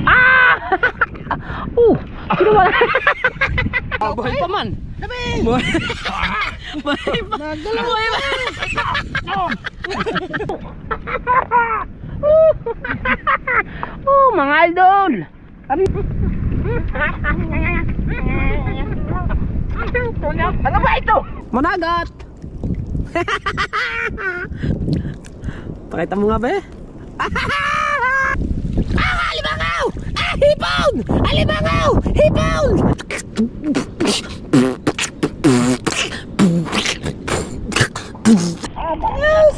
Ah! Kinuha na. Buhay pa man. Buhay pa. Buhay pa. Mga idol. Ano ba ito? Managat. Pakita mo nga ba alimangaw! Hipon! Alimangaw! Hipon! Abangas!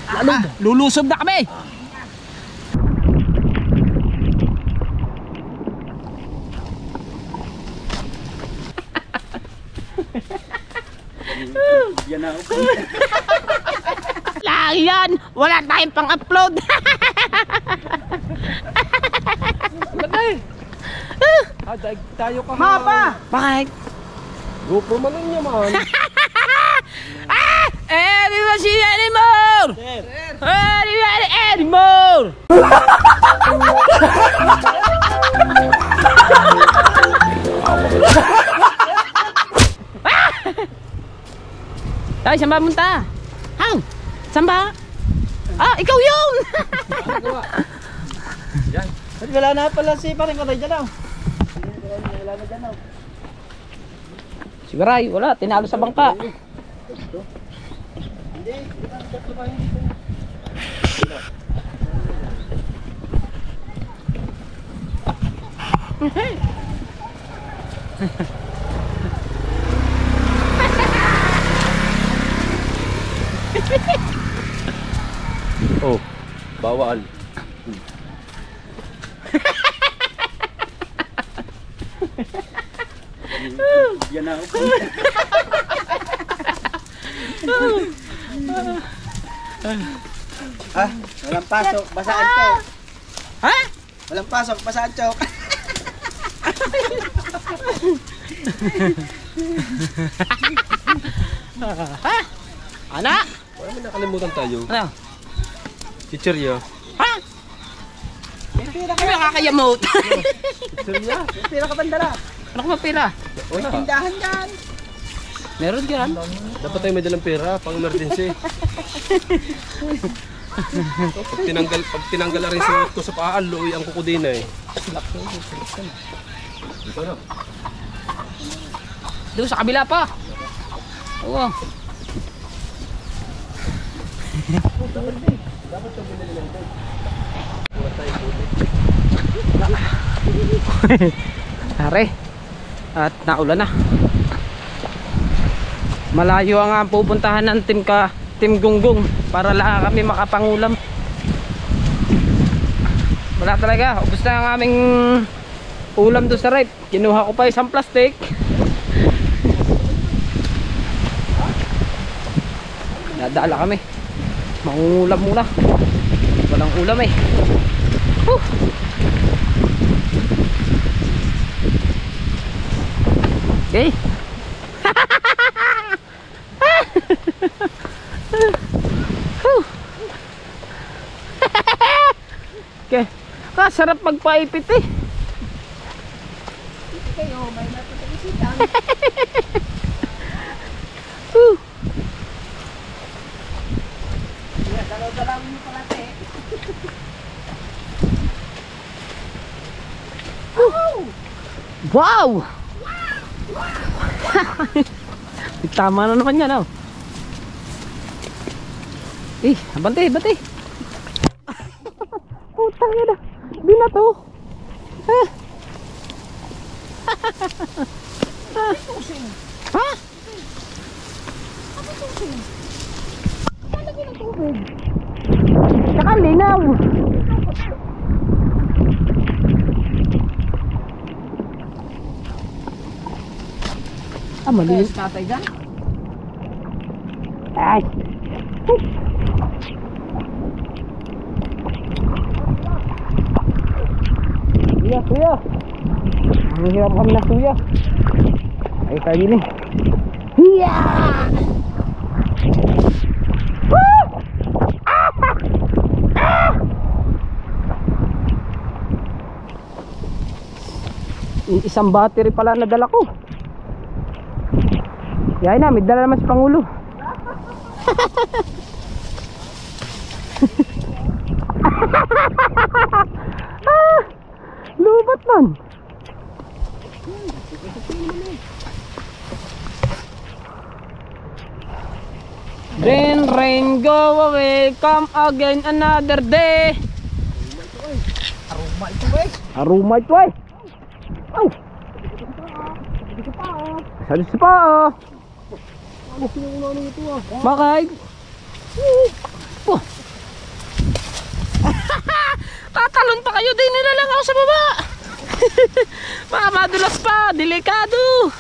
Abangas! Lulusob na kami! Yan na ako. Lang yan! Wala tayong pang-upload! Tayo ka Mapa! Bakit? GoPro man lang yaman. Everyone see anymore! Everyone anymore! Ay, saan ba munta? Hang! Saan ba? Ah, ikaw yun! Yan. Ba't wala na pala si paring Katay dyan ako? Wala na dyan ako. Siguray, wala. Tinalo sa bangka. Hindi. Tatlo pa yun dito. Oh, bawal. Yan na ako. Walang pasok, basaan chok. Ha? Walang pasok, basaan chok. Ha? Anak? Wala mo nakalimutan tayo. Ano? Chichirya. Ha? Ano nakakayamot? Chichirya? Pira ka bandala. Ano ko mapira? Uy, tindahan yan. Meron dyan. Dapat tayo may dalang pera pang emergency. Pag tinanggal na rin suot ko sa paa, luoy ang kuko din eh. Ito na. Doon sa kabila pa. Oo. Are. At naulan na. Malayo ang pupuntahan ng Team Gunggong para lang kami makapangulam. Wala talaga, ubos na ang aming ulam doon sa rep. Kinuha ko pa isang plastic. Nadala kami. Mangulam muna. Walang ulam eh. Okay. Okay. Sarap magpaipit eh. Kayo, may natutulisitan. Dalaw-dalaw mo pala te. Wow! Tama na naman yan, oh. Bante. Putang ina. Binato. Ha? Saka linaw. Maliit. Tatay dyan? Ay. Kuya. Ang hirap kami na kuya. Ay, kayo din eh. Hiya! Isang battery pala na dala ko. Yan na, may dala naman si Pangulo. Ah, lubat man. Rain, go away, come again another day. Aroma ito eh. Aruma ito eh. Oh. Salis pa oh. Bakit? Oh. Tatalon pa kayo, din nila lang ako sa baba. Baka madulas pa, delikado.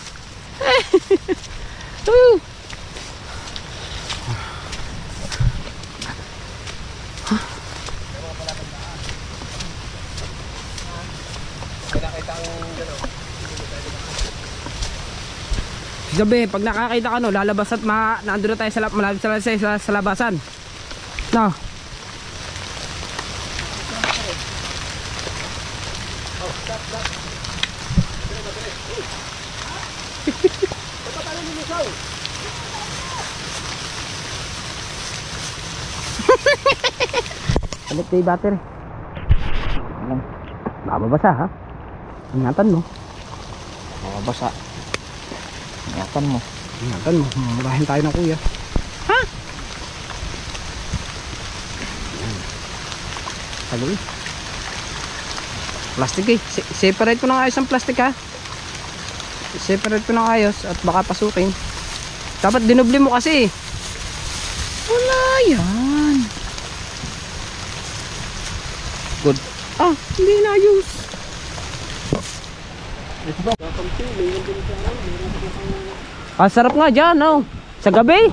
Gabi, pag nakakita ka no, lalabas at nandun na tayo sa malapit sa labasan. No. Balik tayo battery. Mababasa ha. Ingatan mo. Mabasa. Ingatan mo. Ingatan mo. Mamabahin tayo ng kuya. Ha? Tagal. Plastic eh. Separate ko ng ayos ang plastic ha. Separate ko ng ayos at baka pasukin. Dapat dinubli mo kasi. Wala yan. Good. Ah, hindi na ayos. Ah, sarap nga dyan, oh. Sa gabi.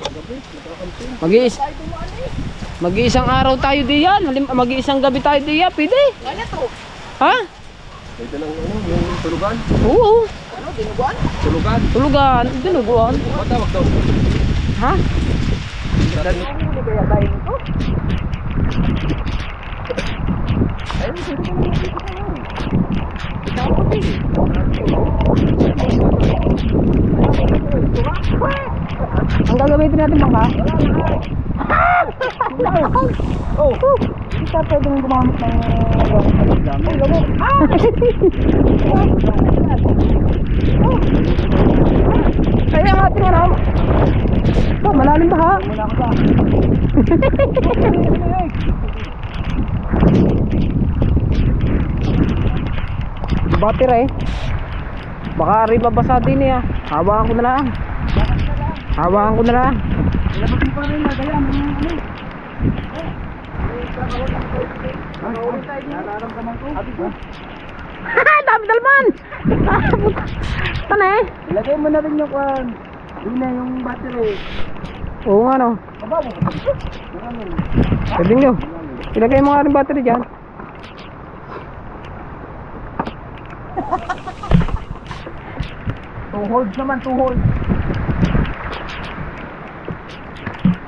Mag-iisang araw tayo diyan. Mag-iisang gabi tayo diyan. Pwede. Ano to? Ha? Ito lang yung tulugan. Oo. Ano, dinuguan? Tulugan. Tulugan. Dinuguan. Ano tawag daw? Ha? Ano yung kaya tayo nito? Ang gagamitin natin baka? Oh, hindi ka pwedeng gumamit ng ay, gamot. Kaya ang ating ano? Oh, malalim ba ha? Wala ka ba? Battery eh. Baka arriba basa din niya. Hawakan ko na lang. Hawakan ko na lang. Labasin pa rin na, kaya ano? Nararamdaman ko. Dami dalman! Ano eh? Ilagay mo na rin yung kwan. Yun na yung battery. Oo nga no. Aba mo. Pwede nyo. Ilagay mo nga rin battery dyan. Two holds naman, two holds.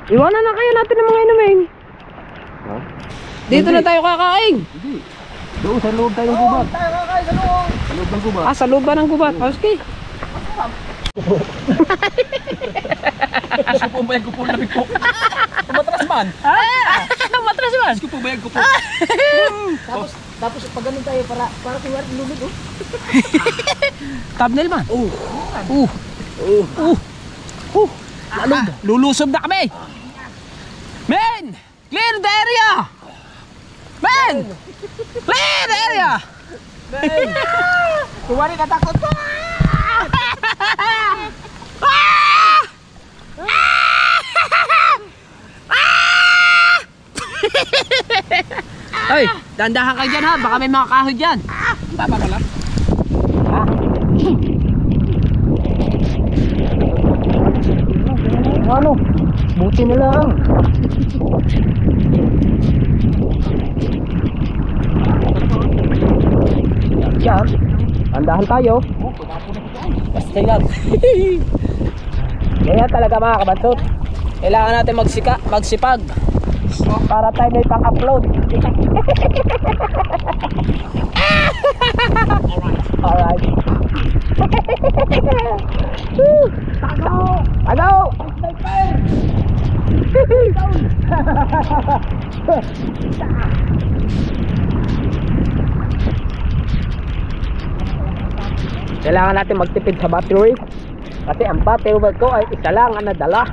Iwanan na kayo natin ng mga inumin. Ha? Dito na tayo kakain. Hindi. Doon sa loob tayong gubat. Tayo kakain sa loob. Sa loob ng gubat. Ah, sa loob ba ng gubat? Okay. Gusto po ba yung kupon na bigpo? Tumatras man. Matras man. Gusto po ba yung kupon? Tapos pag ganun tayo para kuwari lumig oh. Thumbnail man. Lulusob na kami. Men! Clear the area! Men! Clear the area! Kuwari natakot ko. Ay, dandahan kayo dyan ha. Baka may mga kahoy dyan. Tama ka lang. Ano? Buti na lang. Yan. Andahan tayo. Basta yan. Kaya talaga mga kabansot. Kailangan natin magsipag Para tayo may pang-upload. Alright. Tagaw! Kailangan natin magtipid sa battery kasi ang battery ko ay isa lang ang nadala.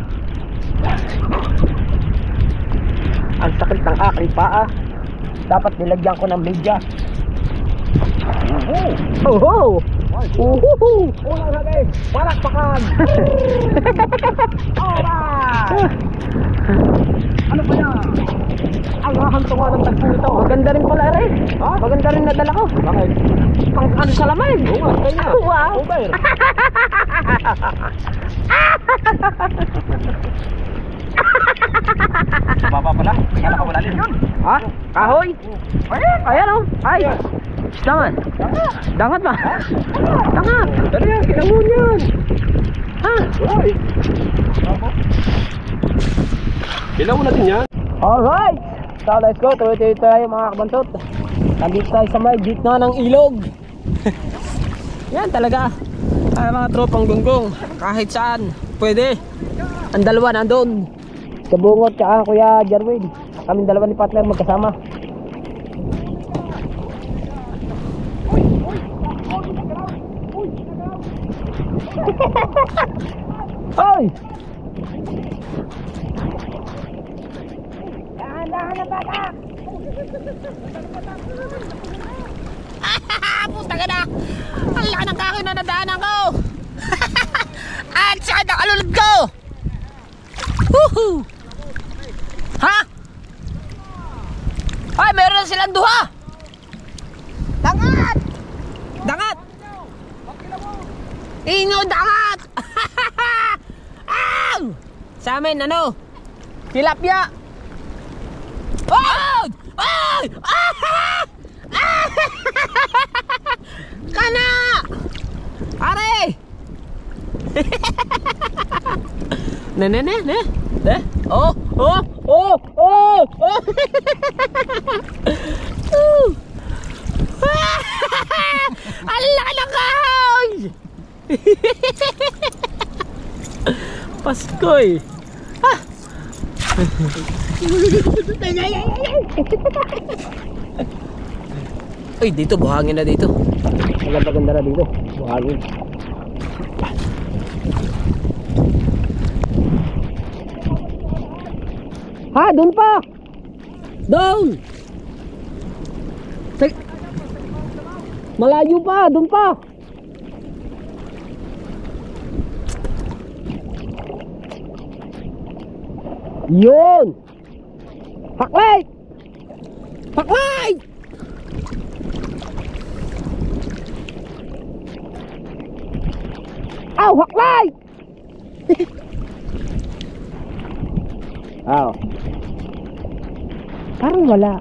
Ang sakit ng aking paa, dapat nilagyan ko ng medyas. Oho! Uhuhu! Unang lagay! Palakpakan! Alright! Ano pa yan? Ang hahantungan ng tagpo ito. Maganda rin pala rin. Ha? Maganda rin nadala ko. Bakit? Pang ano sa lamay. Oo nga, kanya. Wow! Uber! Baba pala. Kala ka malalim yun. Ha? Kahoy? Ayan o. Ay! Dangat. Dangat ba? Dangat. Dali yan, kinamon yan. Ha? Uy. Kailangan natin yan. Alright. So let's go. Tuloy-tuloy tayo mga kabansot. Nandito tayo sa may gitna ng ilog. Yan talaga. Ay mga tropang gunggong. Kahit saan. Pwede. Ang dalawa nandun. Kabungot ka Kuya Jarwin. Kaming dalawa ni partner magkasama. Hoy! Dahan-dahan na bata! Pusta ka na! Ang laki ng kahoy na nadaanan ko! At saka nakalulod ko! Woohoo! Ha? Ay, meron na silang duha! Dangat! Dangat! Inyo dangat! Sa amin, ano? Tilapia! Oh! Ay! Kana! Are! Ne? Oh! Ang laki ng kahoy! Paskoy! Ah! Ay, dito buhangin na dito. Maganda na dito. Buhangin. Ha, doon pa. Doon. Malayo pa, doon pa. Yun. Haklay. Haklay. Aw, haklay. Aw. Parang wala.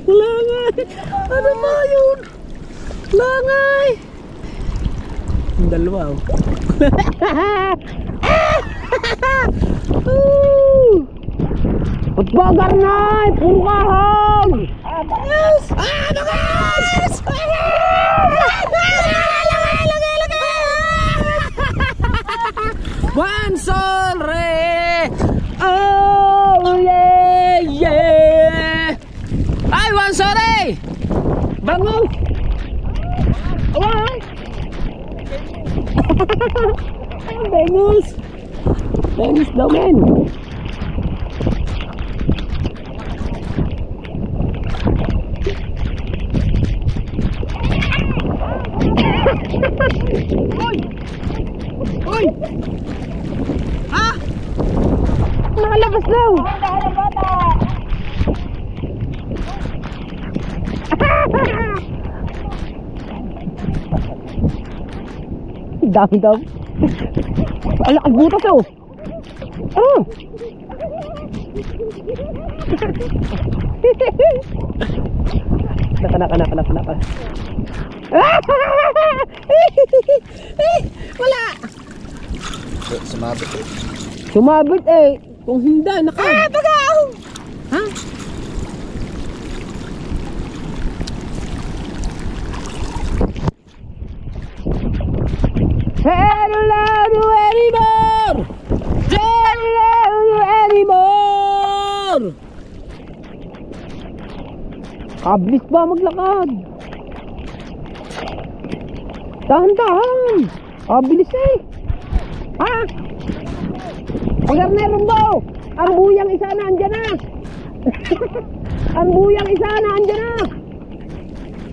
Langay. Ano ba yun? Langay. Yung dalawa. Pagbagar na. Puro kahang. Bangas. Bangas. Wansol re. Oh yeah. Ay, wansol re. Bangus. Ay. Bangus. Bangus daw men. Oy! Ha? Nakalabas daw! Dahan-dahan bata! Dami daw. Alak ang butas oh! Oh! Naka. Wala! Sumabit eh. Sumabit eh. Kung hindi, naka. Bagaw! Ha? I don't love you anymore! Don't love you anymore! Kablis ba maglakad? Dahan-dahan! Kabilis eh! Ha? Pagar na rumbo! Ang buyang isa na andyan na! Ang buyang isa na andyan na!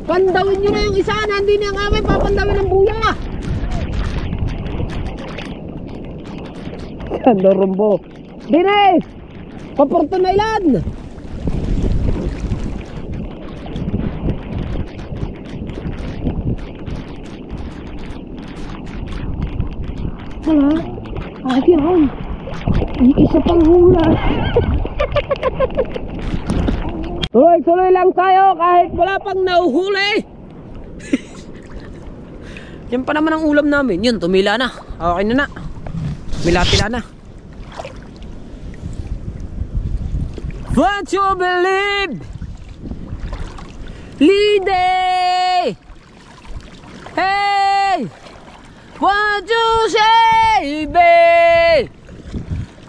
Pandawin nyo na yung isa na hindi na nga may papandawin ng buyang ah! Ando rumbo. Dire! Paporto na ilan! Wala. Ate yan. Iisa pang hula. Tuloy-tuloy lang tayo kahit wala pang nauhuli. Yan pa naman ang ulam namin. Yun, tumila na. Okay na na. Milatila na. What you believe? Lide! Hey! What you say, babe?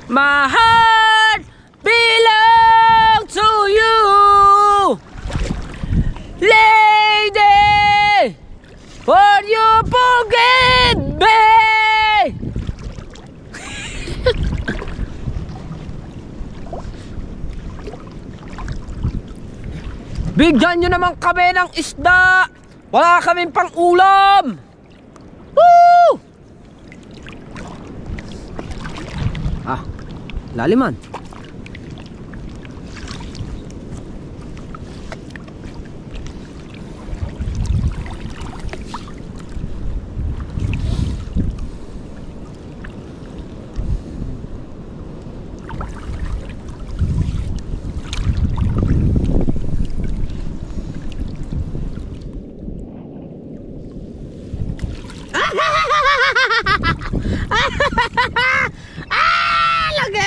My heart belongs to you, lady. What you forget, babe? Bigyan nyo naman kami ng isda. Wala kaming pang ulam. Woo! Ah, laliman.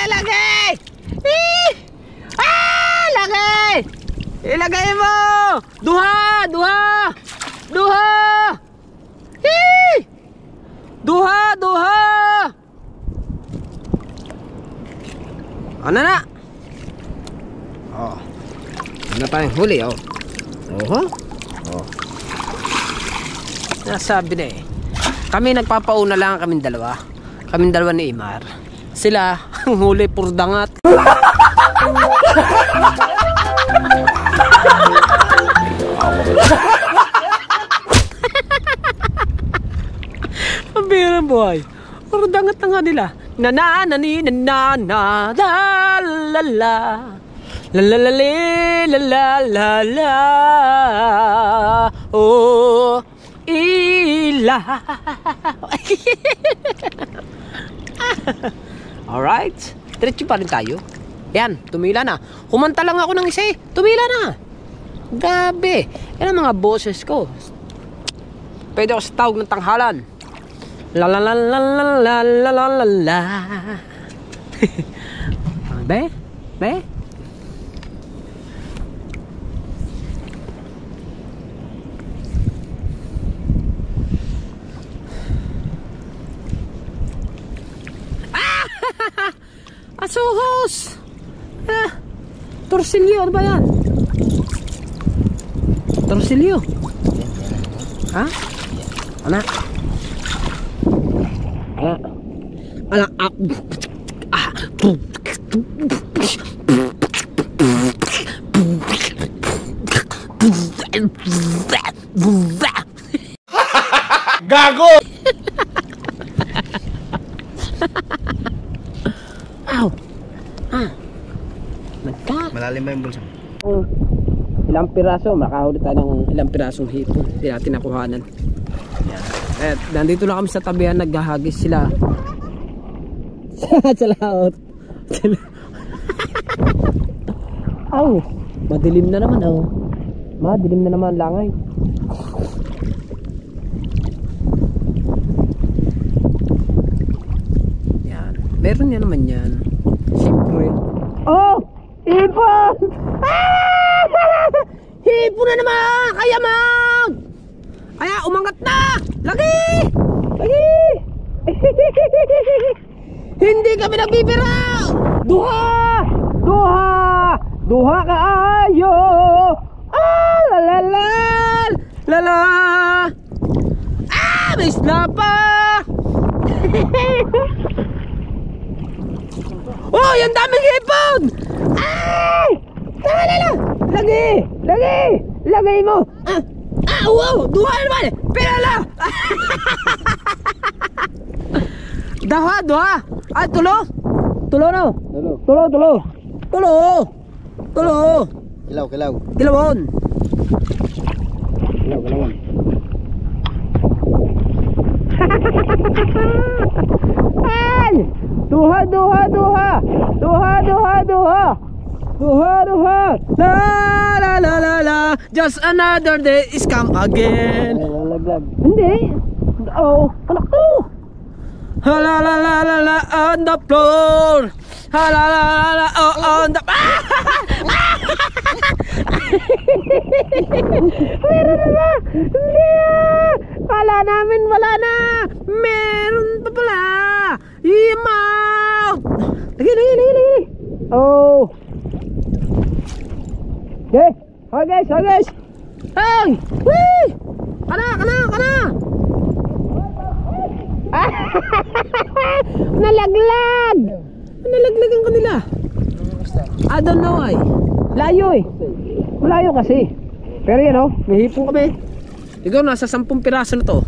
Lagay! Lagay! Ilagay mo! Duha! Ano na? Oh. Ano tayong huli, oh. Oh. Nasabi na eh. Kami nagpapauna lang kaming dalawa. Kaming dalawa ni Imar. Sila, ang huli puro dangat. Ang bihirang buhay. Puro dangat na nga nila. Nananani na la la la la la la la la la oh ila. Alright, diretso pa rin tayo. Yan, tumila na. Kumanta lang ako ng isa eh. Tumila na. Gabi. Yan ang mga boses ko. Pwede ako sa tawag ng tanghalan. La la la la la la la la la la. Be? Asuhos! Torsilyo, ano ba yan? Torsilyo? Ha? Anak? Gago! Ow! Malalim ba yung bulsa? Ilang piraso, makahuli tayo ng ilang pirasong hipon. Hindi natin nakuhanan. Yan. At nandito lang kami sa tabihan, naghahagis sila. Sa laot. Aw, madilim na naman oh. Madilim na naman langay. Yan. Meron yan naman yan. Siyempre. Oh! Hipon! Ah! Hipon na naman! Kaya mag! Kaya umangat na! Lagi! Lagi! Hindi kami nagbibira! Duha! Duha! Duha ka ayo! Ah! Lalalal! Lala! Ah! May isla pa! Oh! Yan daming hipon! Ay! Tama na lang! Lagi! Lagi! Lagay mo! Ah! Ah! Wow! Duha naman! Pero lang! Duha! Duha! Ah! Tulo! Tulo no? Tulo. Tulo! Tulo! Tulo! Tulo! Kilaw, kilaw. Kilawon! Kilaw, kilawan. Ay! Duha! Duha! Duha! Duha! Duha! Duha! Duha! Duha! La la la la la! Just another day is come again! Ay, lalaglag. Hindi! Oh! Anak ko! Ha la la la la la on the floor! Ha la la la la oh, on the... Meron na ba? Hindi ah! Kala namin wala na! Meron pa pala! Imaw! Lagi, lagi, lagi, lagi! Oh! Okay! Okay guys! Okay guys! Hey! Wee! Kana! Kana! Kana! Nalaglag! Nalaglag ang kanila. I don't know why. Layo eh. Malayo kasi. Pero yan oh, may hipon kami. Siguro nasa 10 piraso na to.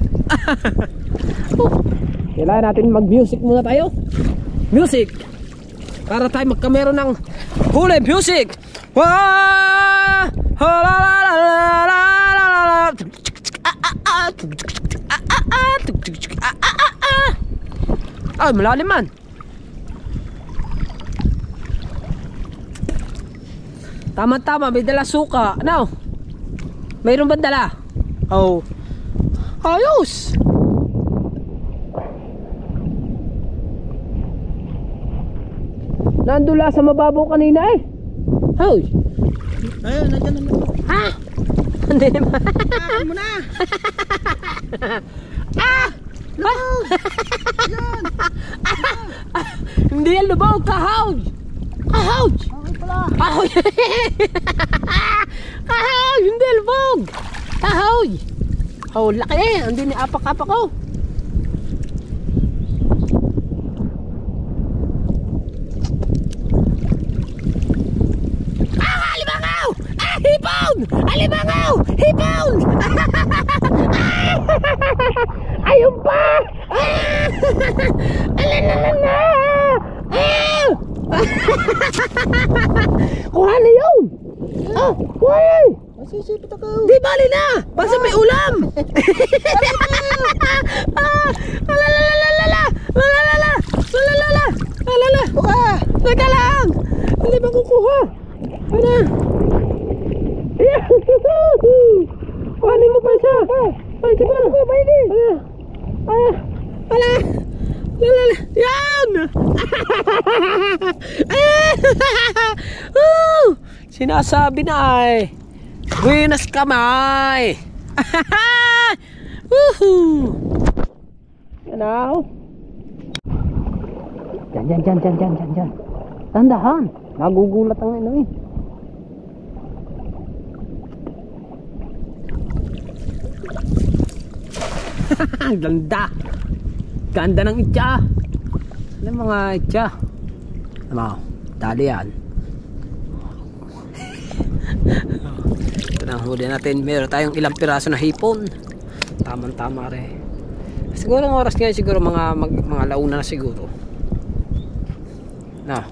Kailangan natin mag-music muna tayo. Music. Para tayo magkamero ng huli music. Wah! La la la la la la. Ay, malalim man. Tama-tama, may dala suka. Ano? Mayroon ba dala? Oh. Ayos! Nandula sa mababaw kanina eh. Hoy! Ayun, nandiyan na. Ha? Hindi naman. Kain mo na. Ah! Hindi yan lubog, kahoy! Kahoy! Kahoy! Kahoy! Hindi lubog! Kahoy! Oh, laki eh! Hindi ni apak-apak ko! Ah! Alimangaw! Ah! Hipon! Alimangaw! Hipon! Ayun pa! Ah! Alalala! Ah! Kuha na yun! Ah! Kuha yun! Masisipit ako. Di bali na! Basta may ulam! Ah! Alalalalala! Lalalala! Lalalala! Lalala! Kuha! Teka lang! Hindi ba kukuha? Ano? Kuhanin mo pa siya! Ay, di ba? Wala! Lalala! Yan! Sinasabi na ay buenas kamay! Woohoo! Ano? Diyan. Tandahan! Nagugulat ang ano eh. Ganda! Ganda ng itya! Ano mga itya? Ano? Dali yan. Ito na ang huli natin. Meron tayong ilang piraso na hipon. Tamang-tama rin. Siguro ang oras ngayon siguro mga launa na siguro. Na.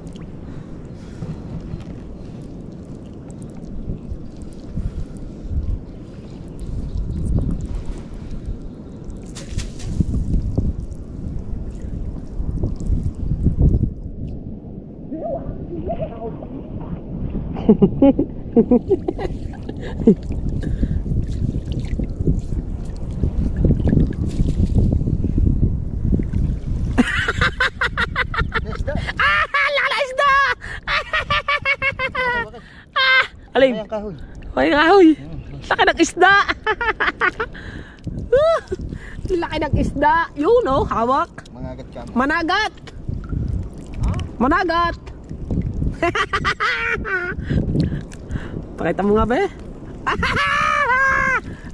Alin? Ayan, kahoy. Ay, kahoy. Laki ng isda. Laki ng isda. Yun, oh, hawak. Mangagat ka. Managat. Managat. Pakita mo nga, be.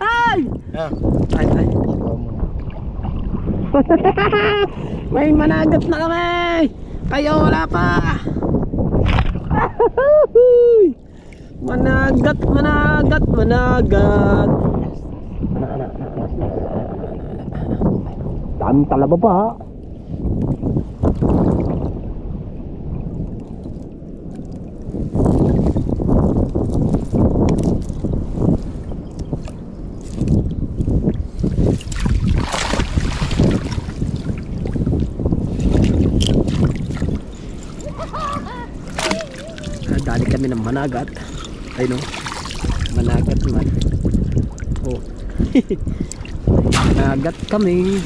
Ay! Ayan. Ay, ay. May managat na kami. Kayo wala pa. Managat, managat, managat. Dami talaba pa. Dali kami ng managat. Ay no, managat man. Oh. Managat kami.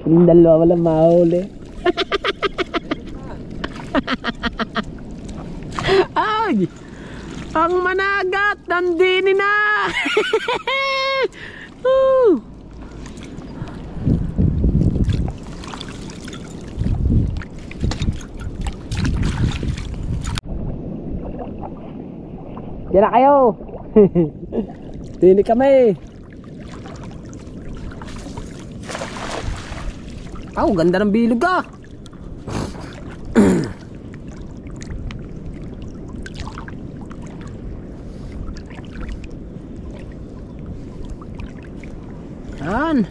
Yung dalawa walang mahuli. Ay! Ang managat nandini na. Diyan na kayo. Dini kami. Oh, ganda ng bilog ah. Yan.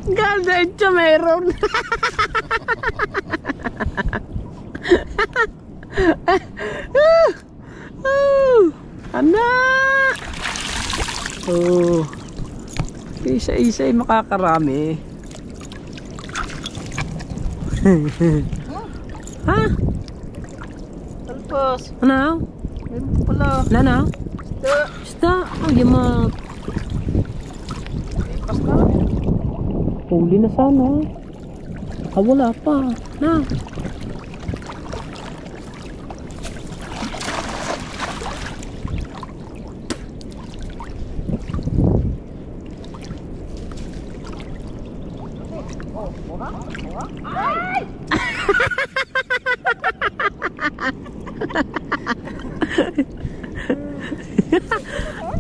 Ganda ito meron. Anak. Oh. Isa-isa ay makakarami. Ha? Talpas. Ano? Meron pa pala. Ano? Isda. Isda. Oh, yamak. Ipas na. Huli na sana. Ah, wala pa. Na.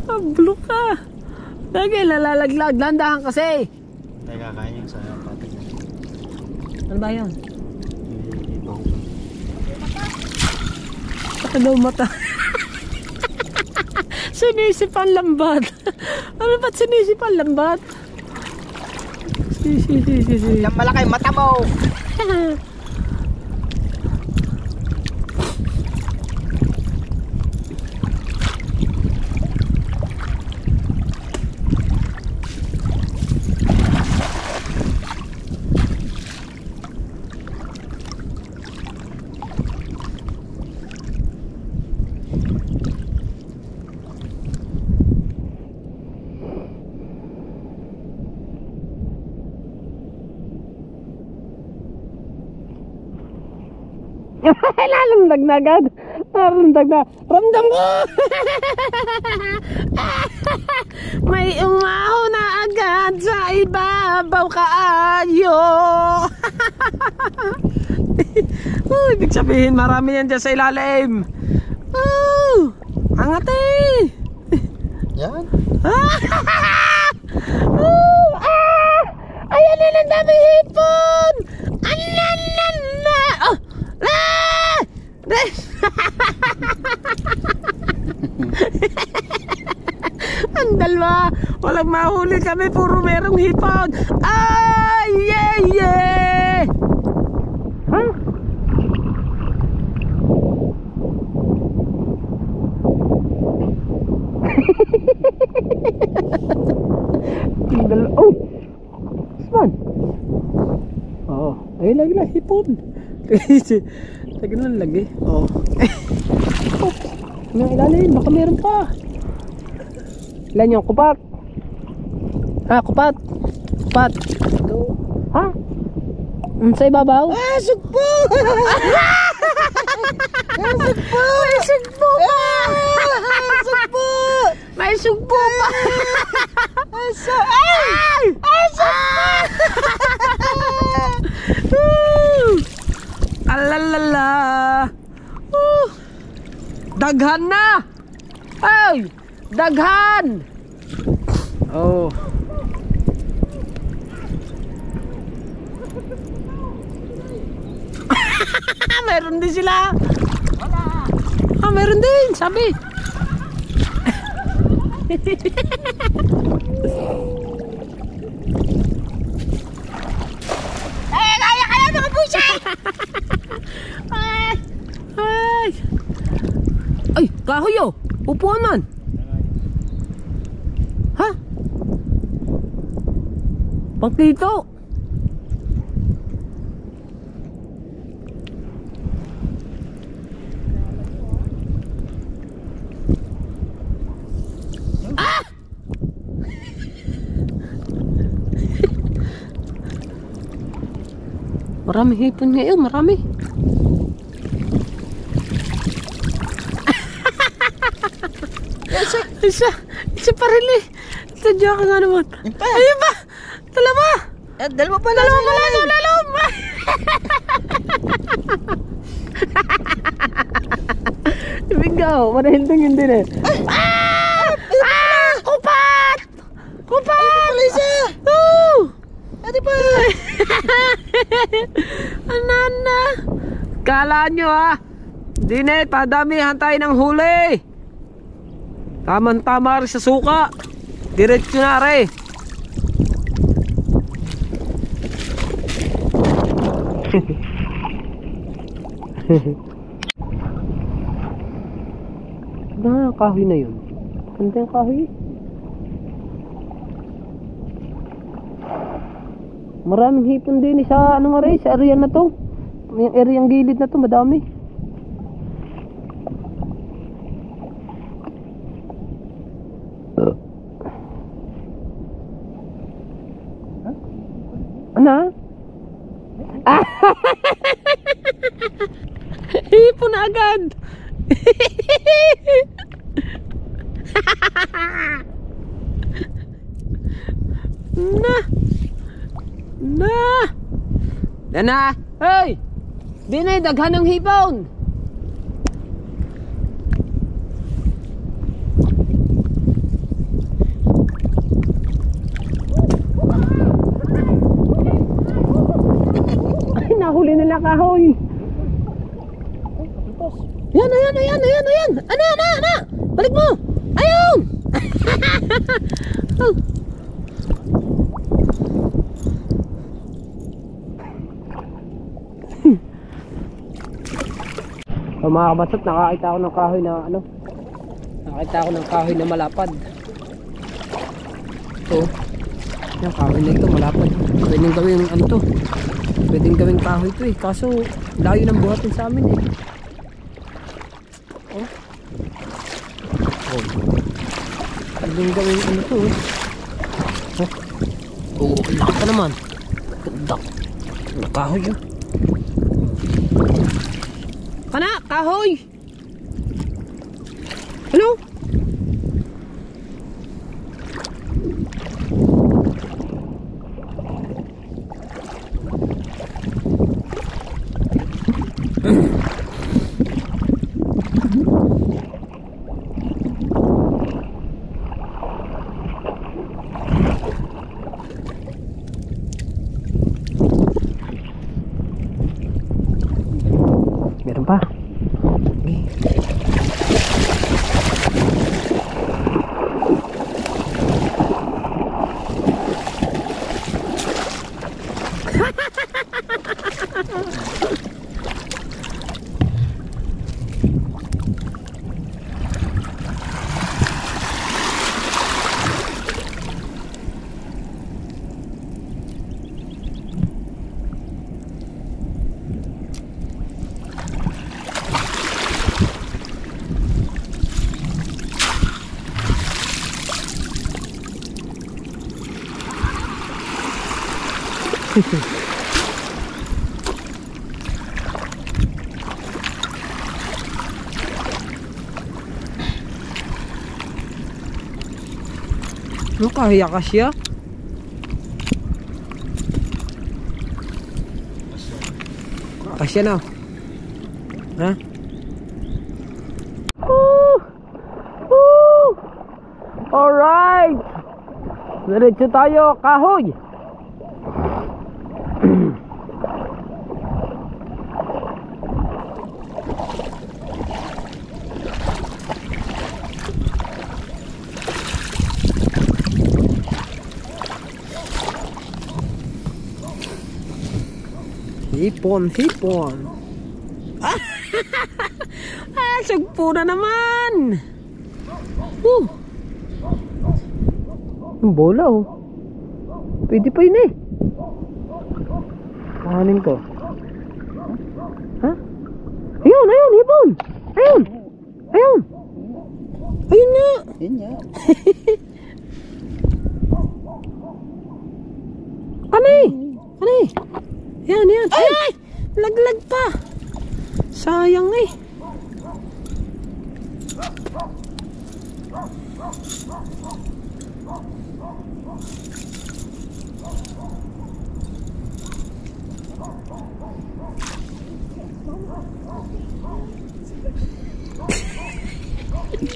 Ablo ka. Lagi nalalaglag. Landahan kasi. Teka, kain yung sa patig. Ano ba yun? Ibaw. Saka daw mata. Sinisipan lambat. Ano ba't sinisipan lambat? Si. Yung malaki mata mo. Lalong dagnagad. Lalong dagna. Ramdam ko. May umaho na agad sa ibabaw kaayo. Ibig sabihin marami yan dyan sa ilalim. Angat eh. Yan. Ayan na, ang dami hipon. Ananana. Oh. Ang dalawa, walang mahuli kami, puro merong hipon. Ay, yeah. Huh? Lagyan lang lagi. Oo. Oh. May ilalim, baka meron pa. Ilan yung kupat? Ah, kupat. Kupat. Ha? Sa ibabaw? Ah, sugpo! Sugpo! May sugpo pa! Sugpo! May sugpo pa! Ay! Sugpo! Alalala! Daghan na! Ay! Daghan! Oh. Meron din sila. Wala. Ah, meron din, sabi. Ay, kaya mga pusa! Ay. Ay. Ay, kahoy oh. Upuan man. Ha? Pangkito. Marami hipon ngayon, marami. Isa pa rin eh. Sadya ka nga naman. Ayun ba? Dalawa. Dalawa pala. Dalawa pala sa lalom. Ibigaw, marahintong yun din eh. Kupat! Kupat! Pala isa! Ate pa! Anana! Kala nyo ha? Di na padamihan tayo ng huli. Tama rin sa suka. Diretso na rin. Ano kahoy na yun? Ano yung kahoy? Maraming hipon din sa ano nga rin, sa area na to. Yung area ng gilid na to, madami. Ano? Ah! Hipon na agad. Na. Hey! Bine, daghan ng hipon. Ay, nahuli nila kahoy. Ayan. Ana. Balik mo. Ayun. Oh. So mga kabatsot, nakakita ako ng kahoy na ano. Nakakita ako ng kahoy na malapad. So, yung kahoy na ito malapad. Pwedeng gawing ano to. Pwedeng gawing kahoy to eh. Kaso layo ng buhatin sa amin eh. Oh. Pwedeng gawing ano to eh. Oh, laki pa naman. Ganda. Nakahoy yun. Kana, kahoy! Ano? Meron pa. Ano kahiya ka siya? Kasya na. Ha? Woo! Woo! Alright! Diretso tayo, kahoy! Hipon, hipon. Ah, sugpo na naman. Yung bola oh. Pwede pa yun eh. Kahanin ko. Ha? Ayun, ayun, hipon. Ayun. Ayun. Ayun nga. Yun nga. Kanay. Kanay. Yan, yan. Ay! Ay! Laglag pa. Sayang eh.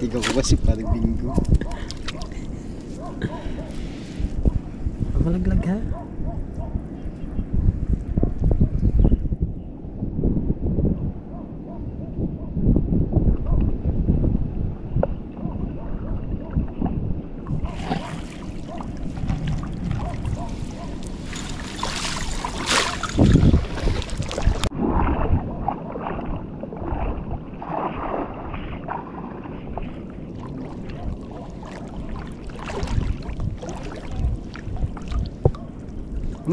Ikaw ko kasi parang bingo. Malaglag ha?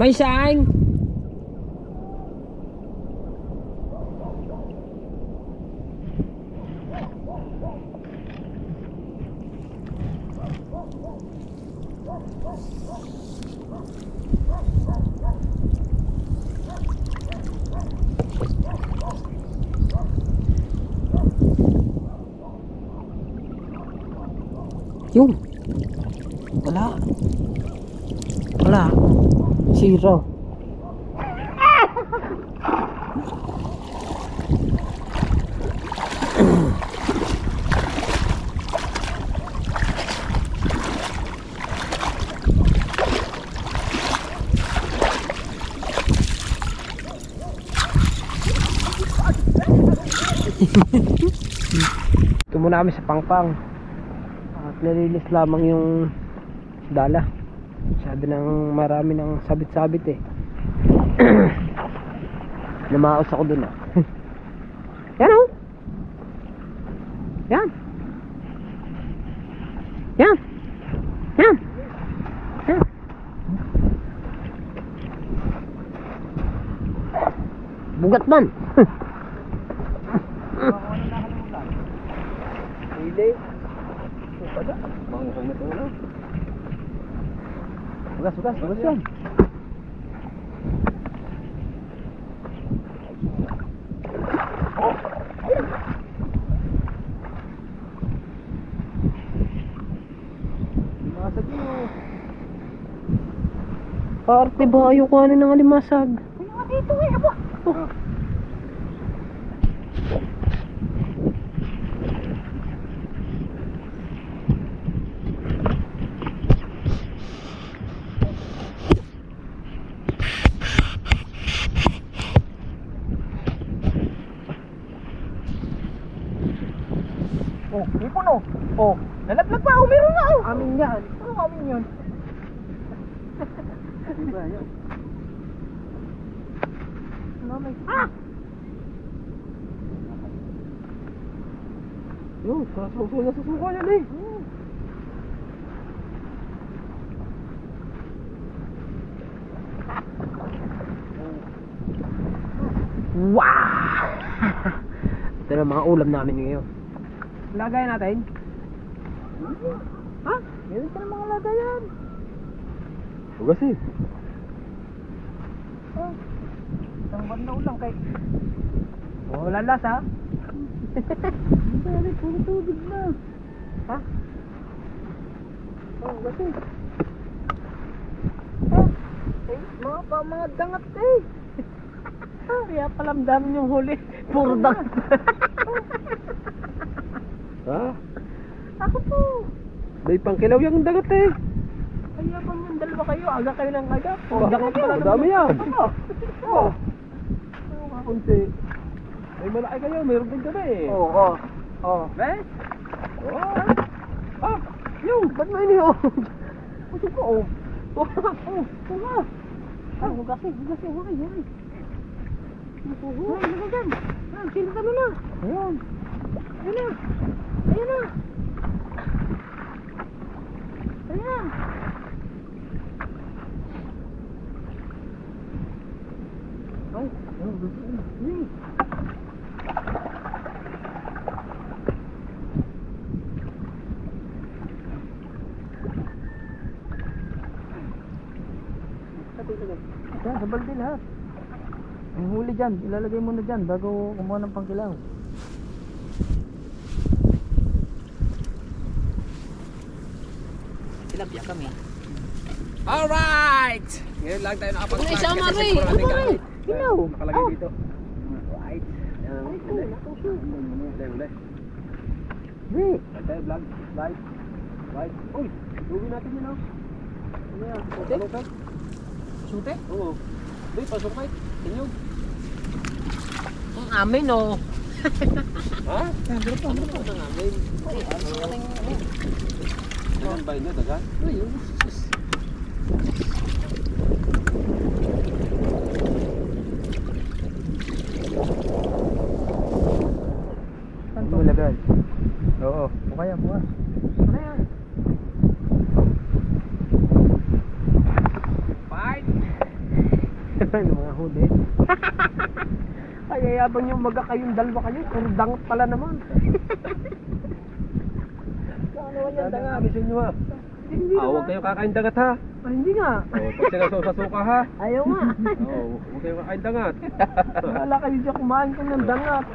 May sign. Yun. Wala. Wala. Zero. Ito muna kami sa Pangpang. At nalilis lamang yung dala. Masyado nang marami ng sabit-sabit eh. Namaos ako dun ah. Yan oh. Yan. Yan. Yan. Yan. Bugat man. Hindi. Pada. Mangukong na ito na. Bugas yan. Limasag yun. Parte ba ayaw kuhanin ng alimasag? Ano dito eh, abo. Oh, hipon oh. Oh, nalaglag pa oh, meron na oh. Amin yan. Ano amin yun? Diba yun? Ah! Yun, nasusuko yan eh. Wow! Ito na mga ulam namin ngayon. Lagay natin. Ha? Meron ka ng mga lagayan. Bugas eh. Isang banda ulang kay. Wala las ha? Hindi, puro tubig na. Ha? Oh, kasi. Mga dangat eh. Kaya palang dami yung huli. Puro dangat. Ha? Ako po. May pangkilaw yung dagat eh. Kaya bang yung dalawa kayo, aga kayo ng aga. Dangat pala. Dami yan. Oo. Kunti. May malaki kayo, mayroon din kami eh. Oo. Oo. Eh? Yung, ba't may niyo? Puso ko, oh. Oo. Hugasin. Huwag. Ay, dyan. Sino ka na? Ayun. Ayun na. Ay, Yan, sa balde lahat. Ang huli dyan, ilalagay mo na dyan bago kumuha ng pangkilaw. Tilapia kami. alright! Ngayon lang tayo nakapag-vlog Ay, kasi sama, Ray. siguro natin Ano, Ray? gamit. Ilaw. Nakalagay Oh. dito. Right. Yan. Uli. Hey. Right tayo, vlog. Right. Uy, luwi natin yun, oh. Ano yan? Sute? Sute? Oo. Hindi, pasukay. Inyog. Ang amin, oh. Ha? Ano pa? Ang amin. Ganun ba yun, dagan? Ayun. Saan mo lagay? Oo. O kaya bukas. Ano yan? Fight! Ano mga huli? Ay, yabang yung maga kayong dalawa kayo. Puro dangot pala naman. Ano yan dangat? Sabi sa inyo, ha? Hindi Huwag kayo kakain dagat, ha? Ah, hindi nga. Pag sinasaw sa suka, ha? Ayaw nga. Huwag kayo kakain dagat. Wala kayo dyan kumain ko ng dangat.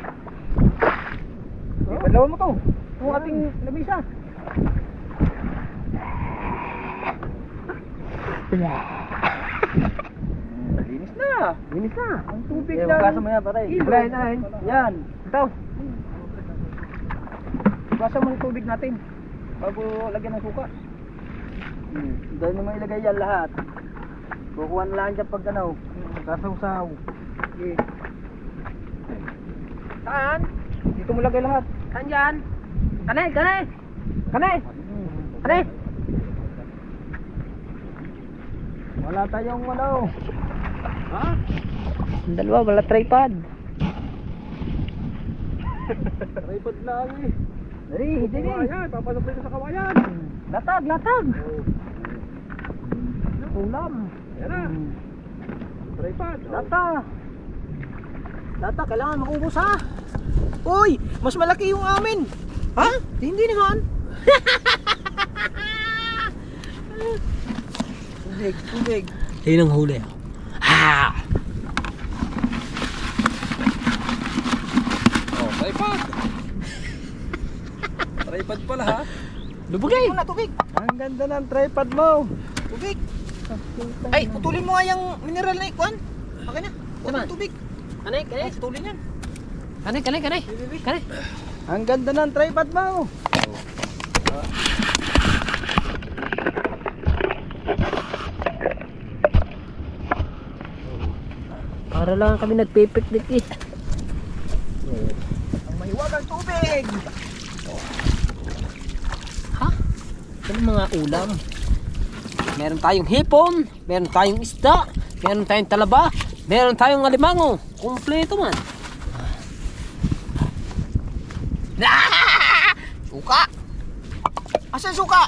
Badlawan mo to. Ang ating lamisa. Linis na. Linis na. Ang tubig Kaya lang. hugasan mo yan, pare. Ilahin. Yan. Ito. Hugasan mo yung tubig natin. Bago lagyan ng suka. Dahil mo ilagay yan lahat. Kukuha na lang dyan pag ano. Sasaw-saw. Sige. Saan? Dito mo lagay lahat. Saan dyan? Kanay! Kanay! Wala tayong ano. Ha? Ang dalawa, wala tripod. Tripod lang eh. Dali, dali. Kawayan, papasok dito sa kawayan. Latag! Ulam. Yan na. Tripod. Lata, kailangan makubos ha. Uy, mas malaki yung amin. Ha? Hindi naman. Tubig. Yun ang huli. Ha! Tripod. Tripod pala, ha? Lubugay. Muna tubig. Ang ganda ng tripod mo. Tubig. Ay, putulin mo nga yung mineral na ikuan. Okay na. Huwag tubig. Kanay. Putulin yan. Kanay. Ang ganda ng tripod mo. Para lang kami nagpipiknik eh. Ang mahiwagang tubig. Ha? Ano mga ulam? Meron tayong hipon, meron tayong isda, meron tayong talaba, meron tayong alimango. Kumpleto man. Suka! Asan suka?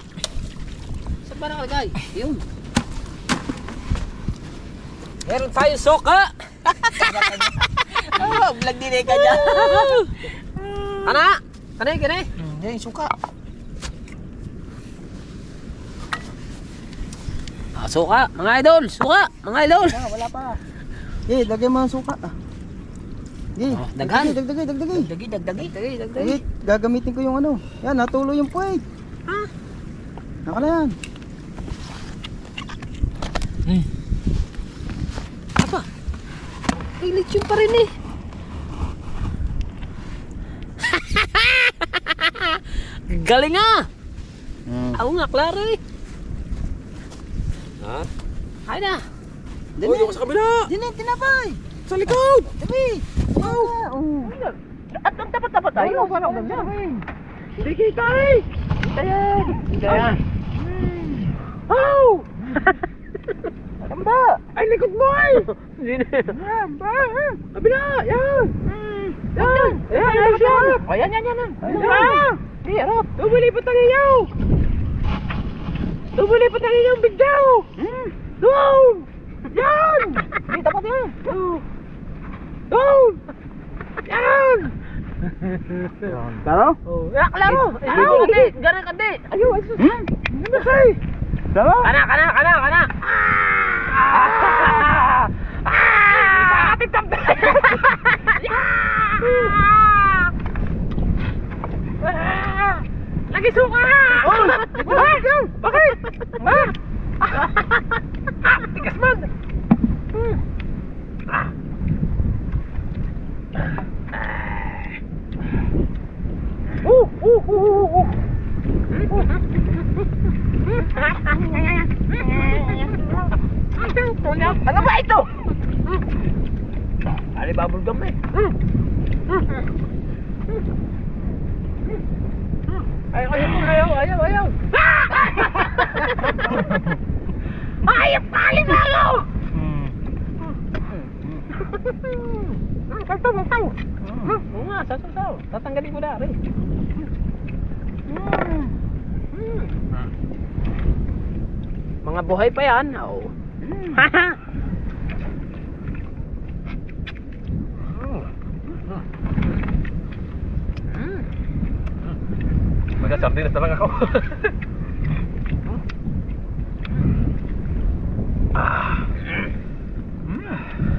Saan ba nakalagay? Yun. Meron tayong suka! Oh, vlog din ka dyan. Kanay. Yan yung suka. Suka, mga idol. Suka, mga idol. Wala pa. lagay mo ang suka. Oh, daghan. Dagdagi. Dagdagi. Gagamitin ko yung ano. Yan, natuloy yung puwet. Ha? Naka na yan. Apa? Ay, lechon pa rin eh. Galing ah! Ako nga, klaro eh. Ha? Ay na. Uy, yung sa kabila! Dini, tinapay. Sa likod! Tabi. At ang tapat-tapat tayo. Wala ko na. Sige, tay! Kaya. Oh! Ano ba? Ay, likod mo ay! Kabila! Yan! Yan! Yan! Yan! O, yan. Yan! Hirap. Tumulipot ang iyaw! Tumulipot ang iyong bigyaw! Doon! Yan! Hindi, tapat yan. Doon! Yan! Kano? Ya, klaro! Ayaw! Gana kadi. Ayaw! Ano kay? Kano? Kana. Sa ating tabda! Lagi suka! Bakit? Tigas man! Ano ba ito? Ali bubble gum eh. Ayaw. Ayaw pali malo. Sasaw. Oo nga, sasaw. Tatanggalin ko na rin. Mga buhay pa yan. Oh. Magka-sardinas na lang ako.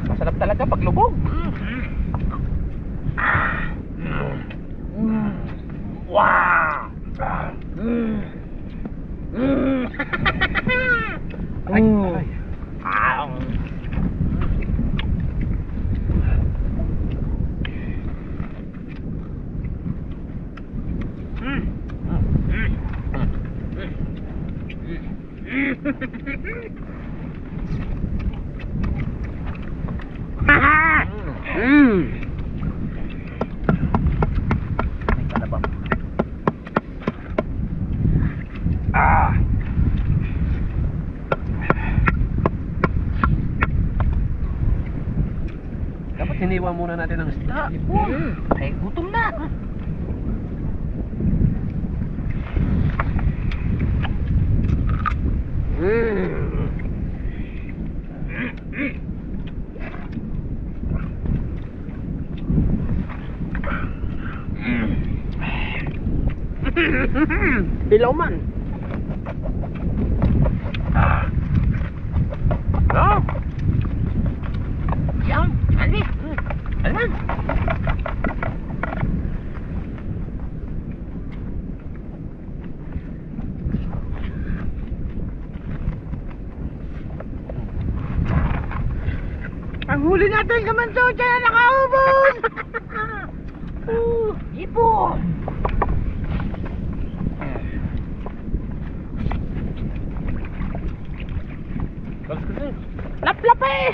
Masarap talaga pag lubog. Wow! Dapat hiniwa muna natin ang isda. Ay, gutom na. Hilaw man. Yan, ali. Alam. Ang huli natin kamanso dyan nakaubon. Ipon. Laplap eh.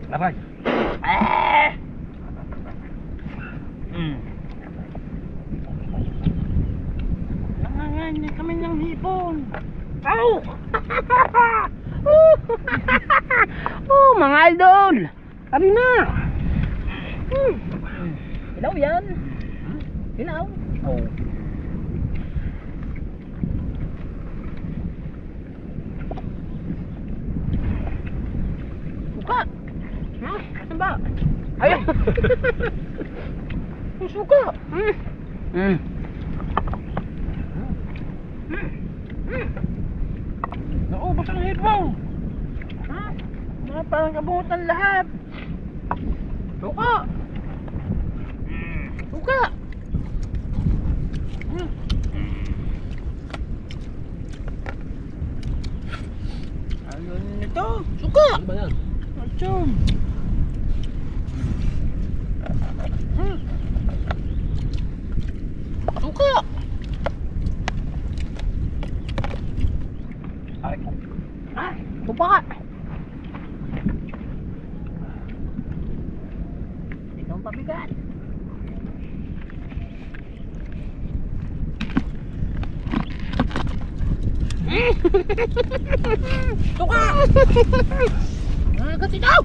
Aray! Nanganganyan kami ng hipon. Au! Oh, mga idol. Ari na. Hilaw yan. Hilaw. Oh. Suka. Ha? Asan ba? Ayun. Yung suka. Naubos ang hipon. Ha? Mga parang kabutan lahat. Suka! Suka! Ano nito? Suka! Ano ba yan? Achum! Suka! Ay, Suka! Itong pabigat. Suka! Agad ito!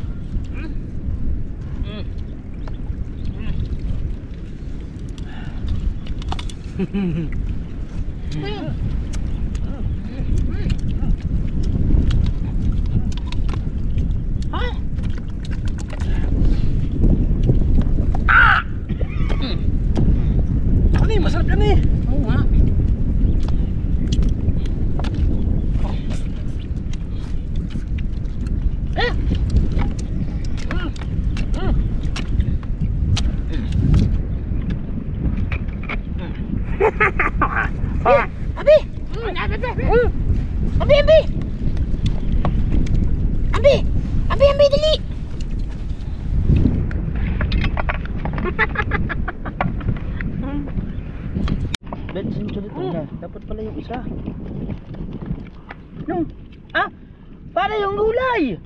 Ano eh, masarap yan eh. Oo nga. Abi! Abi, Abi! Abi! Abi, Abi, dali! Let's enjoy ito na. Dapat pala yung isa. No. Ah! Para yung gulay!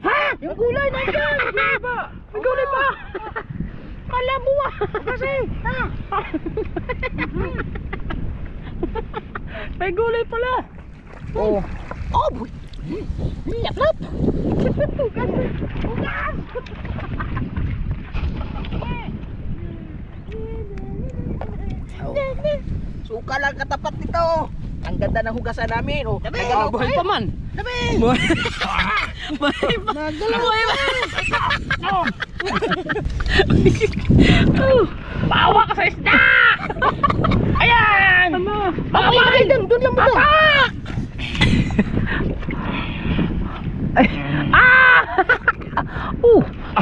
Ha? Yung gulay nandiyan! Gulay ba? May gulay pa! Kala mo ah! Kasi! Ha? May gulay pala! Oo. Oh! Boy! Laplap! Ugas! Ugas! Suka lang katapat nito. Ang ganda ng hugasan namin. Oh, Ah, buhay pa man. Sabi! Buhay pa. Nagalaw! bawa ka sa isda! Ayan! Bawa ka dyan! Doon lang mo to!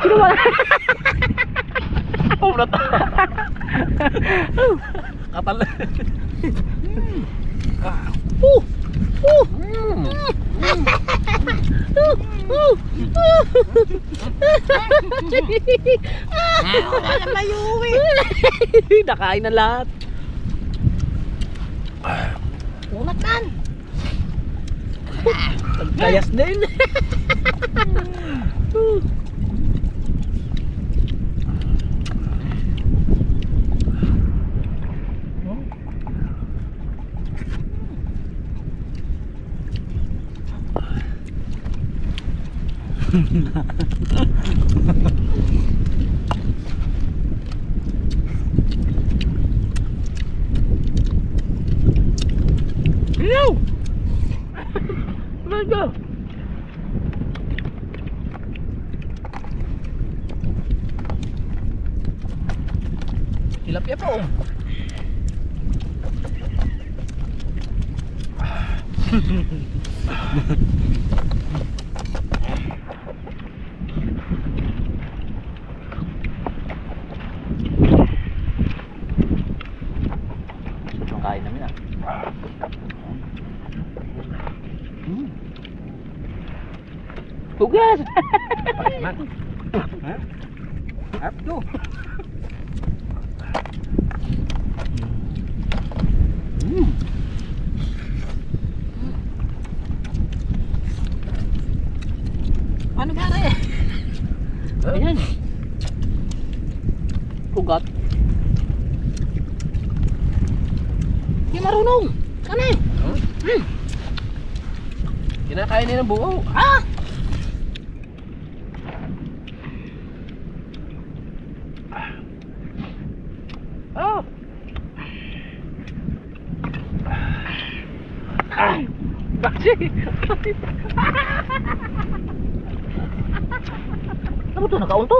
Kinuha. Ulat. Katal. Nakain na lahat. Unat man! Kayas din. No! Let's go! Tilapia pa oh. Kain namin ah. Hugas! Up to. Ano ba rin? Ayan. Ugat. Hindi marunong! Ano eh? Kinakain nila ng buo. Ha? Oh. Bakit? Ano to? Nakaon to?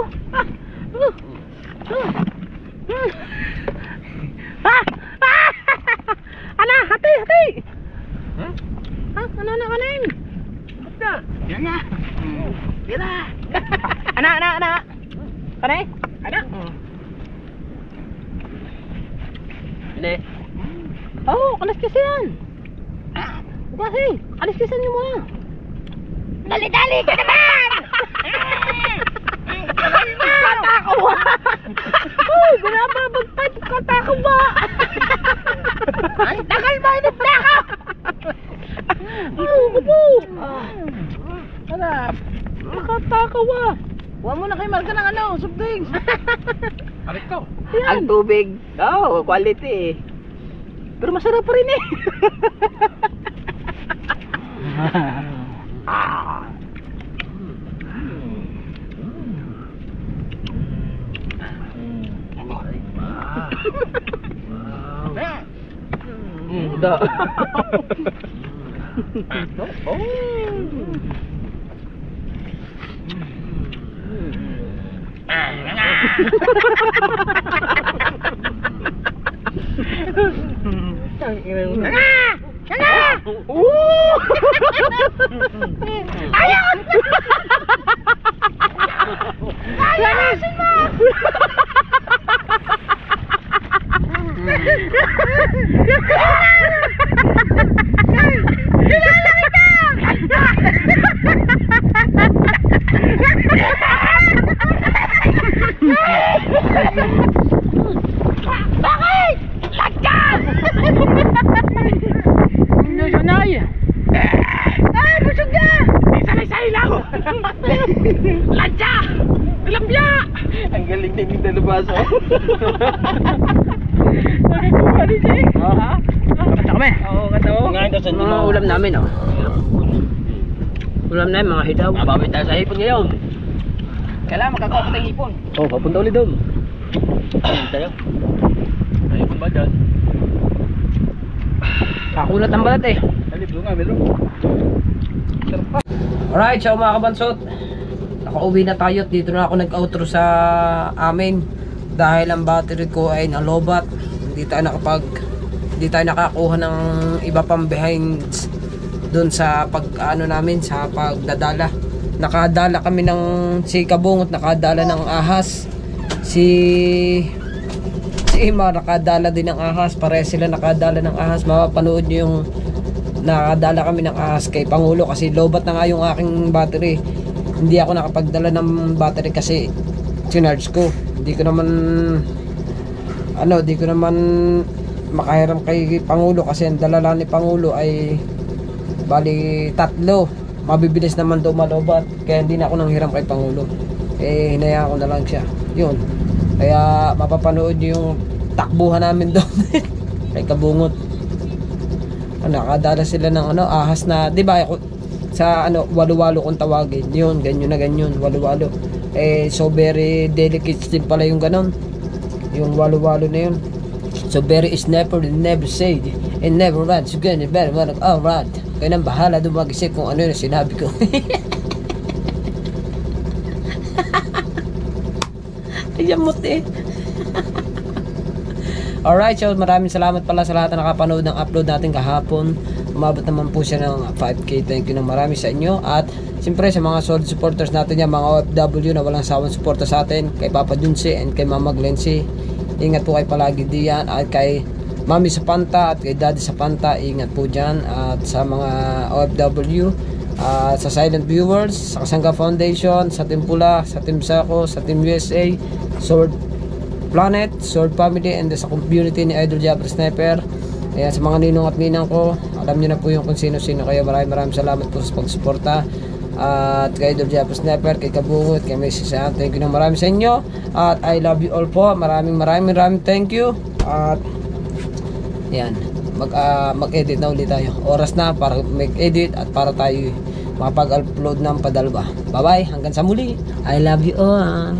Ana, hati, hati! Hmm? Ha? Ano na kanin? Ana. Kani? Ada. Hindi. Oh, kaliskisan yan. Kasi, kaliskisan niyo muna. Dali ka naman! Katakawa! Uy, binababagpad, katakawa! Ang tagal mo inipnaka! Hanap! Katakawa! Huwag mo na kayo marka ng soft drinks. Alit ko. Ang tubig. Quality. Pero masarap pa rin eh. Da. Ayun! Lanasin mo! Bakit? Lagyan! Sanay! Ay, busog na! Isay-isay lang! Lagya! Lambya! Ang galing din yung dalabaso. Nakakuha rin siya eh. Ha? Kapata kami. Oo, katawa. Ngayon daw sa Mga ulam namin, oh. Ulam namin, mga hidaw. Mababit tayo sa hipon ngayon. Kailangan magkakawa ko tayong ipon. Oh, papunta ulit doon. Tayo. May hipon ba dyan? Kakulat ang balat eh. Alip nga, meron. Alright, so mga kabansot, nakauwi na tayo at dito na ako nag-outro sa amin dahil ang battery ko ay nalobat. Hindi tayo nakakuha ng iba pang behinds doon sa namin sa pagdadala. Nakadala kami ng si Kabungot, nakadala ng ahas. Si Ima nakadala din ng ahas. Pare sila nakadala ng ahas. Mapapanood nyo yung nakadala kami ng ahas kay Pangulo kasi lobat na nga yung aking battery. Hindi ako nakapagdala ng battery kasi sinarge ko. Hindi ko naman makahiram kay Pangulo kasi ang dala ni Pangulo ay bali 3. Mabibilis naman daw malobat kaya hindi na ako nanghiram kay Pangulo. Hinayaan ko na lang siya. Yun. Kaya mapapanood nyo yung takbuhan namin doon kay Kabungot. Nakadala sila ng ahas na, di ba, sa walo-walo kung tawagin. Yun, ganyan, walo-walo. So very delicate din pala yung ganon. Yung walo-walo na yun. So very is never say and never run. So ganyan, better run. Oh, run. Kaya nang bahala doon mag-isip kung ano yung sinabi ko. Ayamot eh. Alright, so maraming salamat pala sa lahat na nakapanood ng upload natin kahapon. Umabot naman po siya ng 5K. Thank you ng marami sa inyo. At siyempre sa mga solid supporters natin yan, mga OFW na walang sawang suporta sa atin, kay Papa Junsi and kay Mama Glency. Ingat po kayo palagi diyan. At kay Mami sa Panta at kay Daddy sa Panta, ingat po dyan. At sa mga OFW, sa silent viewers, sa Kasangga Foundation, sa Team Pula, sa Team Sako, sa Team USA, Sword Planet, Sword Family, and sa community ni Idol Jabber Sniper. Ayan, sa mga ninong at ninang ko, alam nyo na po yung kung sino-sino kayo. Maraming salamat po sa pagsuporta. At kay Idol Jabber Sniper, kay Kabungot, kay Mrs. Ann, thank you na marami sa inyo. At I love you all po. Maraming thank you. At yan, mag-edit na ulit tayo. Oras na para mag-edit at para tayo makapag-upload ng padalba. Bye bye, hanggang sa muli. I love you all.